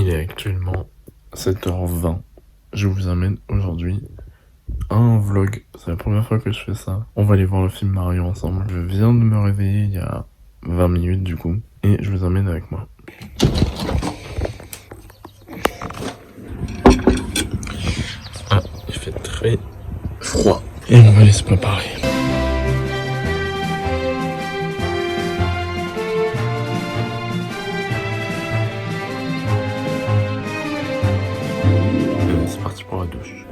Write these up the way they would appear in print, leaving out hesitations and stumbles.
Il est actuellement 7h20. Je vous amène aujourd'hui à un vlog. C'est la première fois que je fais ça. On va aller voir le film Mario ensemble. Je viens de me réveiller il y a 20 minutes du coup. Et je vous amène avec moi. Ah, il fait très froid. Et on va aller se préparer. C'est parti pour la douche.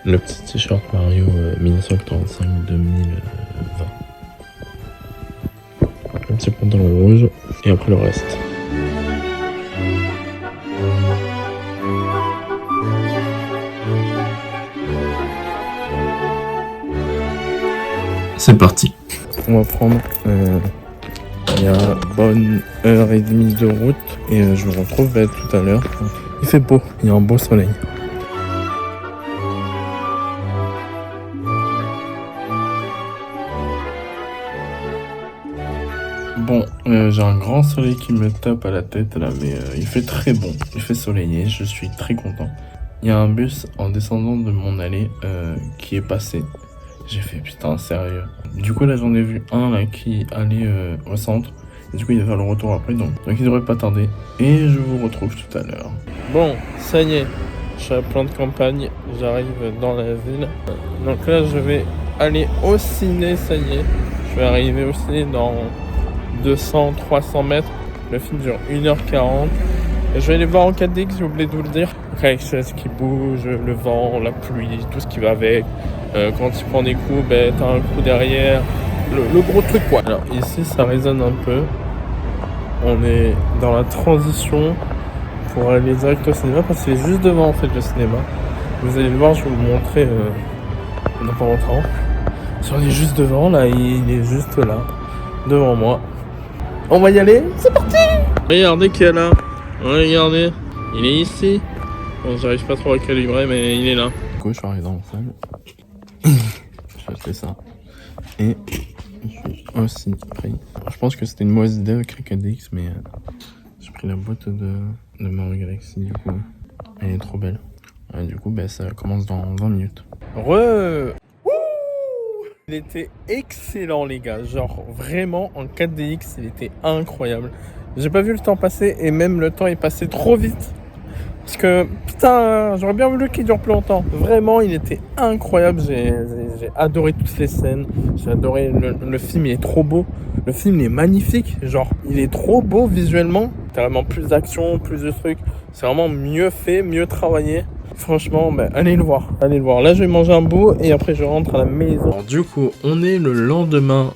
Le petit t-shirt Mario 1985-2020. Un petit pantalon rouge et après le reste. C'est parti. On va prendre il y a bonne heure et demie de route et je vous retrouve tout à l'heure. Il fait beau, il y a un beau soleil. Bon, j'ai un grand soleil qui me tape à la tête là, mais il fait très bon, il fait soleillé, je suis très content. Il y a un bus en descendant de mon allée qui est passé. J'ai fait putain, sérieux. Du coup là j'en ai vu un là qui allait au centre. Et du coup il va faire le retour après, donc il devrait pas tarder. Et je vous retrouve tout à l'heure. Bon, ça y est, je suis à plan de campagne, j'arrive dans la ville. Donc là je vais aller au ciné, ça y est. Je vais arriver au ciné dans 200-300 mètres. Le film dure 1h40. Et je vais aller voir en 4DX, j'ai oublié de vous le dire. Avec les chaises qui bougent, le vent, la pluie, tout ce qui va avec. Quand tu prends des coups, t'as un coup derrière. Le gros truc quoi. Alors ici ça résonne un peu. On est dans la transition pour aller direct au cinéma parce que c'est juste devant en fait le cinéma. Vous allez le voir, je vais vous le montrer dans pas longtemps. Si on est juste devant là, il est juste là, devant moi. On va y aller, c'est parti. Regardez qui est là. Regardez, il est ici. Bon, j'arrive pas trop à calibrer mais il est là. Du coup je suis arrivé dans la salle. J'ai acheté ça. Et je suis aussi pris. Je pense que c'était une mauvaise idée avec la 4DX, mais j'ai pris la boîte de Mario Galaxy du coup. Elle est trop belle. Et du coup, ça commence dans 20 minutes. Il était excellent les gars, genre vraiment en 4DX il était incroyable. J'ai pas vu le temps passer et même le temps est passé trop vite. Parce que putain, j'aurais bien voulu qu'il dure plus longtemps. Vraiment, il était incroyable. J'ai adoré toutes les scènes. J'ai adoré le film, il est trop beau. Le film il est magnifique. Genre, il est trop beau visuellement. T'as vraiment plus d'action, plus de trucs. C'est vraiment mieux fait, mieux travaillé. Franchement, allez le voir. Allez le voir. Là, je vais manger un bout et après, je rentre à la maison. Alors, du coup, on est le lendemain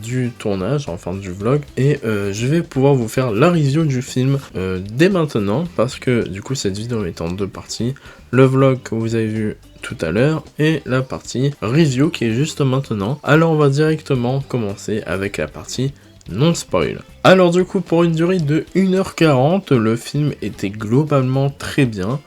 du tournage, enfin du vlog. Et je vais pouvoir vous faire la review du film dès maintenant. Parce que, du coup, cette vidéo est en deux parties. Le vlog que vous avez vu tout à l'heure et la partie review qui est juste maintenant. Alors, on va directement commencer avec la partie non spoil. Alors du coup pour une durée de 1h40 le film était globalement très bien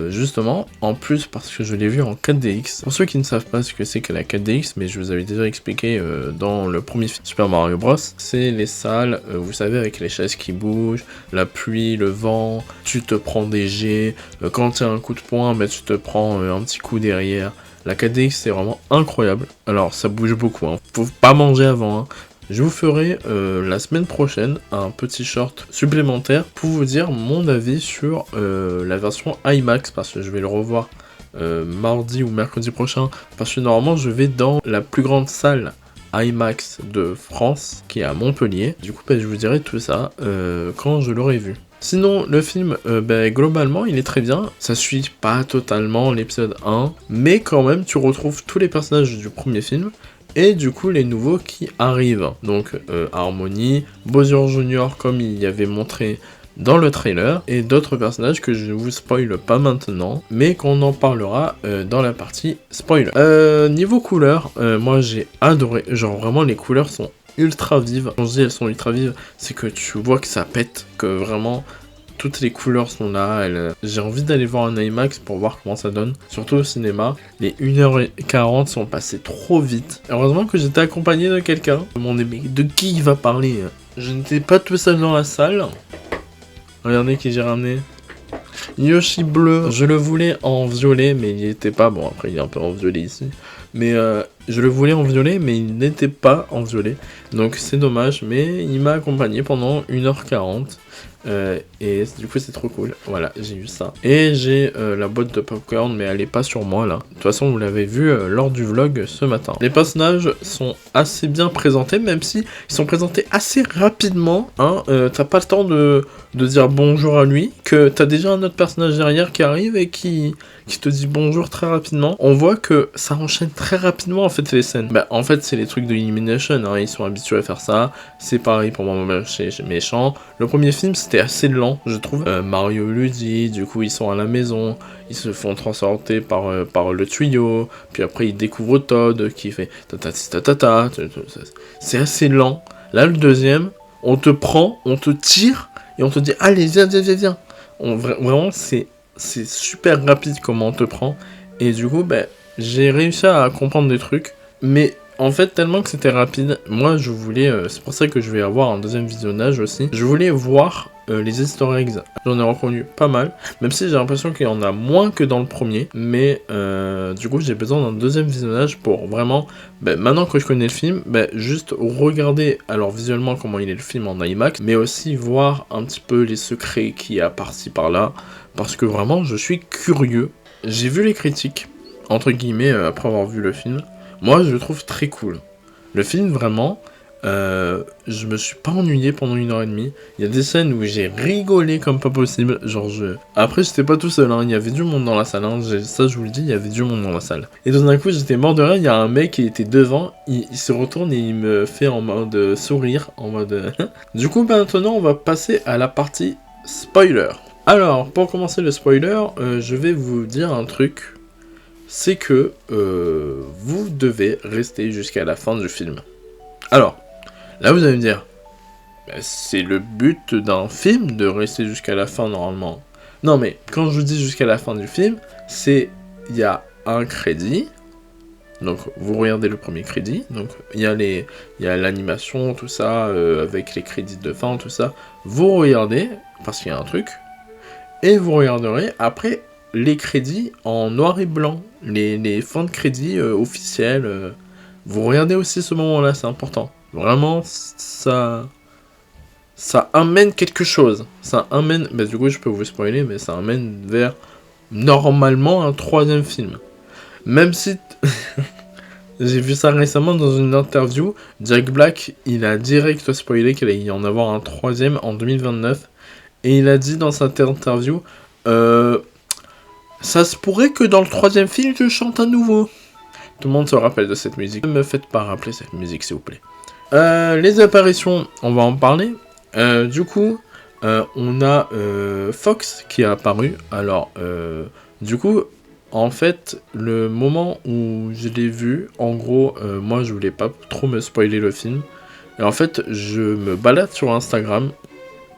justement en plus parce que je l'ai vu en 4DX. Pour ceux qui ne savent pas ce que c'est que la 4DX, mais je vous avais déjà expliqué dans le premier film Super Mario Bros, c'est les salles vous savez avec les chaises qui bougent, la pluie, le vent, tu te prends des jets, quand tu as un coup de poing tu te prends un petit coup derrière. La 4DX c'est vraiment incroyable. Alors ça bouge beaucoup hein. Faut pas manger avant hein. Je vous ferai la semaine prochaine un petit short supplémentaire pour vous dire mon avis sur la version IMAX parce que je vais le revoir mardi ou mercredi prochain parce que normalement je vais dans la plus grande salle IMAX de France qui est à Montpellier. Du coup je vous dirai tout ça quand je l'aurai vu. Sinon le film globalement il est très bien, ça suit pas totalement l'épisode 1 mais quand même tu retrouves tous les personnages du premier film. Et du coup les nouveaux qui arrivent, donc Harmony, Bowser Jr. comme il y avait montré dans le trailer, et d'autres personnages que je ne vous spoil pas maintenant, mais qu'on en parlera dans la partie spoiler. Niveau couleur, moi j'ai adoré, genre vraiment les couleurs sont ultra vives. Quand je dis elles sont ultra vives, c'est que tu vois que ça pète, que vraiment toutes les couleurs sont là, j'ai envie d'aller voir un IMAX pour voir comment ça donne, surtout au cinéma. Les 1h40 sont passées trop vite. Heureusement que j'étais accompagné de quelqu'un. Je me demandais mais de qui il va parler? Je n'étais pas tout seul dans la salle. Regardez qui j'ai ramené. Yoshi bleu. Je le voulais en violet, mais il était pas. Bon, après, il est un peu en violet ici. Mais je le voulais en violet, mais il n'était pas en violet. Donc c'est dommage, mais il m'a accompagné pendant 1h40. Et du coup c'est trop cool. Voilà, j'ai eu ça. Et j'ai la boîte de popcorn, mais elle est pas sur moi là. De toute façon, vous l'avez vu lors du vlog ce matin. Les personnages sont assez bien présentés, même si ils sont présentés assez rapidement. Hein. T'as pas le temps de dire bonjour à lui, que t'as déjà un autre personnage derrière qui arrive et qui te dit bonjour très rapidement. On voit que ça enchaîne très rapidement en fait les scènes. Bah en fait c'est les trucs de Illumination, hein. Ils sont habitués à faire ça. C'est pareil pour moi chez Méchant. Le premier film c'était assez lent je trouve. Mario et Luigi, du coup ils sont à la maison, ils se font transporter par le tuyau, puis après ils découvrent Todd qui fait ta. C'est assez lent. Là le deuxième, on te prend, on te tire et on te dit allez viens. Vraiment c'est super rapide comment on te prend. Et du coup, j'ai réussi à comprendre des trucs. Mais en fait, tellement que c'était rapide, moi je voulais... c'est pour ça que je vais avoir un deuxième visionnage aussi. Je voulais voir les easter eggs. J'en ai reconnu pas mal. Même si j'ai l'impression qu'il y en a moins que dans le premier. Mais du coup, j'ai besoin d'un deuxième visionnage pour vraiment... maintenant que je connais le film, juste regarder alors visuellement comment il est le film en IMAX. Mais aussi voir un petit peu les secrets qu'il y a par-ci par-là. Parce que vraiment, je suis curieux. J'ai vu les critiques, entre guillemets, après avoir vu le film. Moi, je le trouve très cool. Le film, vraiment, je me suis pas ennuyé pendant 1h30. Il y a des scènes où j'ai rigolé comme pas possible. Après, j'étais pas tout seul, hein. Il y avait du monde dans la salle. Hein. Ça, je vous le dis, il y avait du monde dans la salle. Et tout d'un coup, j'étais mort de rire. Il y a un mec qui était devant. Il se retourne et il me fait en mode sourire. En mode... Du coup, maintenant, on va passer à la partie spoiler. Alors, pour commencer le spoiler, je vais vous dire un truc. C'est que vous devez rester jusqu'à la fin du film. Alors, là vous allez me dire, c'est le but d'un film de rester jusqu'à la fin normalement. Non mais, quand je dis jusqu'à la fin du film, c'est, il y a un crédit. Donc vous regardez le premier crédit, donc il y a l'animation, tout ça, avec les crédits de fin, tout ça. Vous regardez, parce qu'il y a un truc, et vous regarderez après les crédits en noir et blanc, les fins de crédits officiels. Vous regardez aussi ce moment-là, c'est important. Vraiment, ça amène quelque chose. Ça amène, du coup je peux vous spoiler, mais ça amène vers normalement un troisième film. Même si... J'ai vu ça récemment dans une interview, Jack Black, il a direct spoilé qu'il allait y en avoir un troisième en 2029. Et il a dit dans cette interview, ça se pourrait que dans le troisième film, je chante à nouveau. Tout le monde se rappelle de cette musique. Ne me faites pas rappeler cette musique, s'il vous plaît. Les apparitions, on va en parler. Du coup, on a Fox qui est apparu. Alors, du coup, en fait, le moment où je l'ai vu, en gros, moi, je voulais pas trop me spoiler le film. Et en fait, je me balade sur Instagram.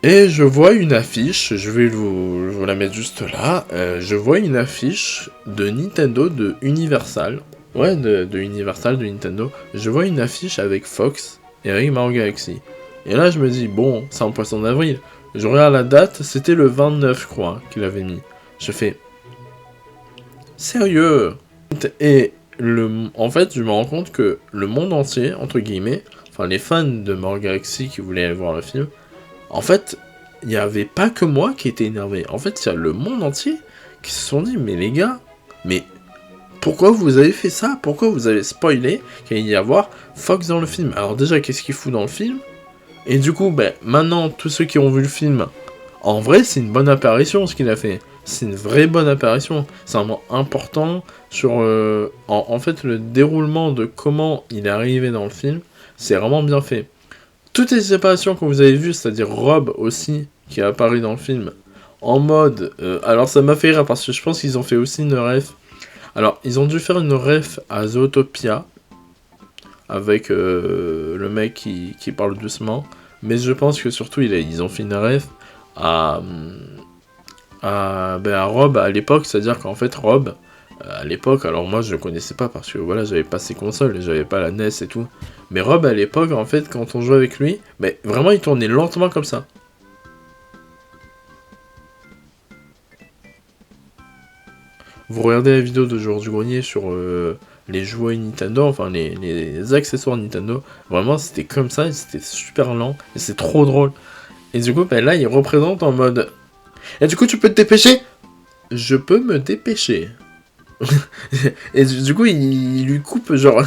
Et je vois une affiche, je vais vous la mettre juste là, je vois une affiche de Nintendo, de Universal, de Universal, de Nintendo, je vois une affiche avec Fox et avec Mario Galaxy. Et là je me dis, bon, c'est un poisson d'avril, je regarde la date, c'était le 29 je crois qu'il avait mis. Je fais, sérieux? Et en fait je me rends compte que le monde entier, entre guillemets, enfin les fans de Mario Galaxy qui voulaient aller voir le film, en fait, il n'y avait pas que moi qui était énervé. En fait, il y a le monde entier qui se sont dit, mais les gars, mais pourquoi vous avez fait ça? Pourquoi vous avez spoilé qu'il allait y avoir Fox dans le film? Alors déjà, qu'est-ce qu'il fout dans le film? Et du coup, maintenant, tous ceux qui ont vu le film, en vrai, c'est une bonne apparition ce qu'il a fait. C'est une vraie bonne apparition. C'est un moment important sur, en fait, le déroulement de comment il est arrivé dans le film. C'est vraiment bien fait. Toutes les apparitions que vous avez vues, c'est-à-dire Rob aussi, qui a apparu dans le film, en mode... alors ça m'a fait rire parce que je pense qu'ils ont fait aussi une ref. Alors, ils ont dû faire une ref à Zootopia, avec le mec qui parle doucement. Mais je pense que surtout, ils ont fait une ref à Rob à l'époque, c'est-à-dire qu'en fait, Rob... à l'époque, alors moi je le connaissais pas parce que voilà, j'avais pas ses consoles, j'avais pas la NES et tout. Mais Rob à l'époque, en fait, quand on jouait avec lui, vraiment il tournait lentement comme ça. vous regardez la vidéo de Jour du Grenier sur les jouets Nintendo, enfin les accessoires Nintendo, vraiment c'était comme ça, et c'était super lent, et c'est trop drôle. Et du coup, ben là, il représente en mode... Et du coup, tu peux te dépêcher? Je peux me dépêcher. Et du coup, il lui coupe, genre...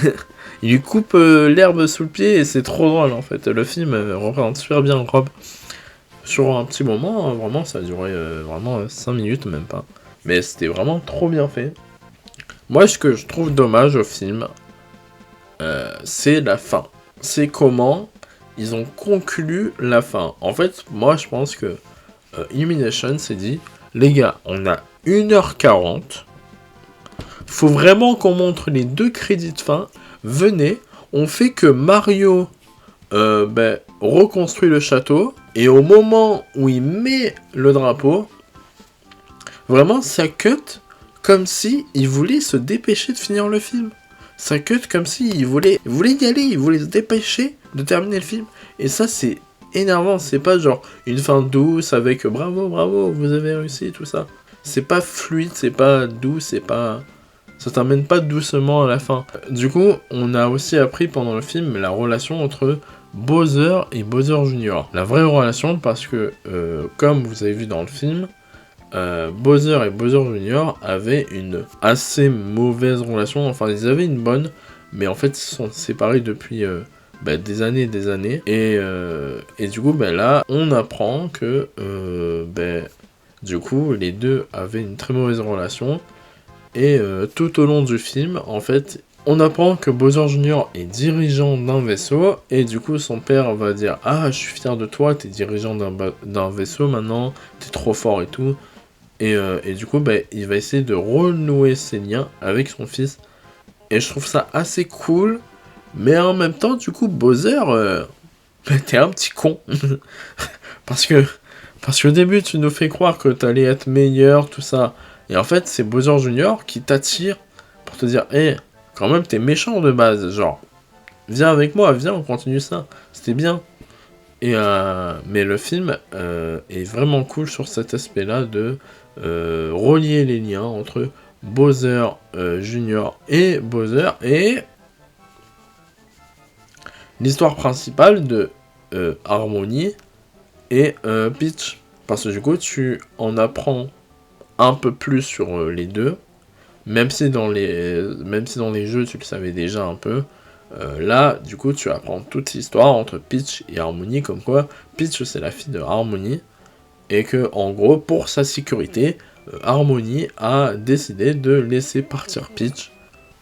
il lui coupe l'herbe sous le pied, et c'est trop drôle, en fait. Le film représente super bien Rob. Sur un petit moment, hein, vraiment, ça a duré vraiment 5 minutes, même pas. Mais c'était vraiment trop bien fait. Moi, ce que je trouve dommage au film, c'est la fin. C'est comment ils ont conclu la fin. En fait, moi, je pense que Illumination s'est dit, les gars, on a 1h40, faut vraiment qu'on montre les 2 crédits de fin. Venez, on fait que Mario reconstruit le château, et au moment où il met le drapeau, vraiment, ça cut comme si il voulait se dépêcher de finir le film. Ça cut comme si il voulait y aller, il voulait se dépêcher de terminer le film. Et ça, c'est énervant. C'est pas genre une fin douce avec bravo, bravo, vous avez réussi, tout ça. C'est pas fluide, c'est pas doux, c'est pas... Ça t'amène pas doucement à la fin. Du coup, on a aussi appris pendant le film la relation entre Bowser et Bowser Jr. La vraie relation, parce que, comme vous avez vu dans le film, Bowser et Bowser Jr. avaient une assez mauvaise relation. Enfin, ils avaient une bonne, mais en fait, ils se sont séparés depuis des années et des années. Et du coup, là, on apprend que du coup, les deux avaient une très mauvaise relation. Et tout au long du film, en fait, on apprend que Bowser Jr. est dirigeant d'un vaisseau, et du coup son père va dire « Ah, je suis fier de toi, t'es dirigeant d'un vaisseau maintenant, t'es trop fort et tout ». Et du coup, il va essayer de renouer ses liens avec son fils. Et je trouve ça assez cool, mais en même temps, du coup, Bowser, t'es un petit con. Parce qu'au début, tu nous fais croire que t'allais être meilleur, tout ça. Et en fait, c'est Bowser Jr. qui t'attire pour te dire, hé, quand même, t'es méchant de base. Genre, viens avec moi, viens, on continue ça. C'était bien. Mais le film est vraiment cool sur cet aspect-là de relier les liens entre Bowser Jr. et Bowser et l'histoire principale de Harmony et Peach. Parce que du coup, tu en apprends un peu plus sur les deux, même si dans les jeux tu le savais déjà un peu. Là, du coup, tu apprends toute l'histoire entre Peach et Harmony, comme quoi Peach c'est la fille de Harmony, et que en gros, pour sa sécurité, Harmony a décidé de laisser partir Peach,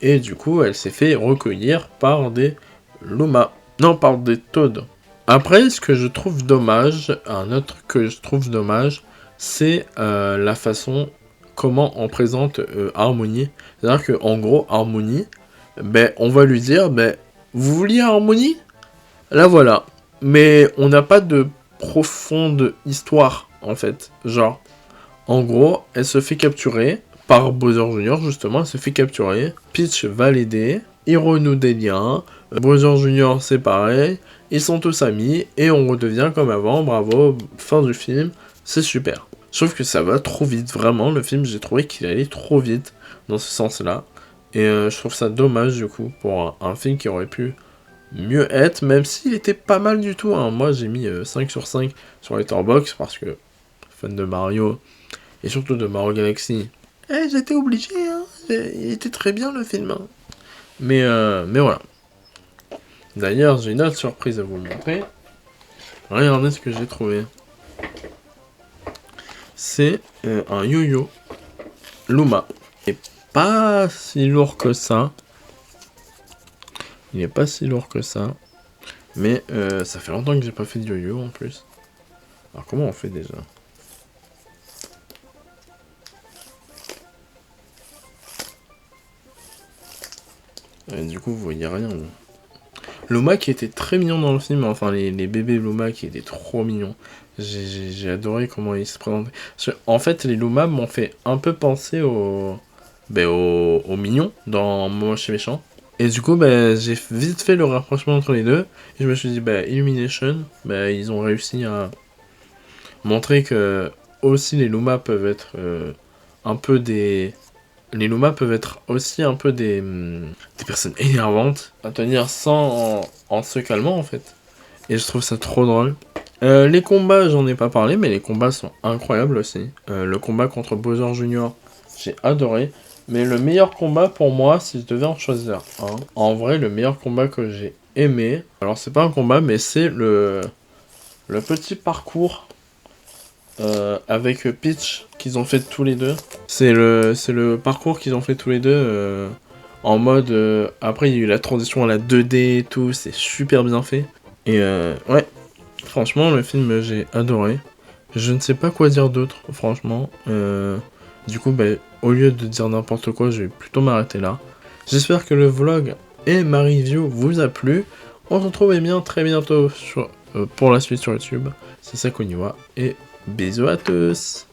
et du coup, elle s'est fait recueillir par des Luma, non, par des Toads. Après, ce que je trouve dommage, un autre que je trouve dommage, c'est la façon comment on présente Harmony. C'est-à-dire qu'en gros, Harmony, on va lui dire, vous vouliez Harmony? Là voilà. Mais on n'a pas de profonde histoire, en fait. Genre, en gros, elle se fait capturer par Bowser Jr., justement, elle se fait capturer. Peach va l'aider, ils renouent des liens. Bowser Jr., c'est pareil. Ils sont tous amis, et on redevient comme avant, bravo, fin du film, c'est super. Je trouve que ça va trop vite, vraiment, le film, j'ai trouvé qu'il allait trop vite dans ce sens-là. Et je trouve ça dommage, du coup, pour un film qui aurait pu mieux être, même s'il était pas mal du tout. Hein. Moi, j'ai mis 5 sur 5 sur Letterboxd, parce que, fan de Mario, et surtout de Mario Galaxy, j'étais obligé, hein. Il était très bien, le film. Hein. Mais voilà. D'ailleurs, j'ai une autre surprise à vous montrer. Regardez ce que j'ai trouvé. C'est un yo-yo Luma. Il n'est pas si lourd que ça. Il n'est pas si lourd que ça. Mais ça fait longtemps que j'ai pas fait de yo-yo en plus. Alors comment on fait déjà? Du coup, vous voyez rien. Luma qui était très mignon dans le film, enfin les bébés Luma qui étaient trop mignons. J'ai adoré comment ils se présentaient. En fait, les Luma m'ont fait un peu penser aux mignons dans Moche et Méchant. Et du coup, j'ai vite fait le rapprochement entre les deux. Et je me suis dit, Illumination, ils ont réussi à montrer que aussi les Luma peuvent être un peu des les Luma peuvent être aussi un peu des personnes énervantes à tenir sans en se calmant en fait. Et je trouve ça trop drôle. Les combats, j'en ai pas parlé, mais les combats sont incroyables aussi. Le combat contre Bowser Jr., j'ai adoré. Mais le meilleur combat pour moi, si je devais en choisir un, en vrai, le meilleur combat que j'ai aimé, alors c'est pas un combat, mais c'est le petit parcours avec Peach qu'ils ont fait tous les deux. C'est le parcours qu'ils ont fait tous les deux en mode... après, il y a eu la transition à la 2D et tout, c'est super bien fait. Et ouais, franchement, le film, j'ai adoré. Je ne sais pas quoi dire d'autre, franchement. Du coup, bah, au lieu de dire n'importe quoi, je vais plutôt m'arrêter là. J'espère que le vlog et ma review vous a plu. On se retrouve bien très bientôt pour la suite sur YouTube. C'est Sakoniwa et bisous à tous.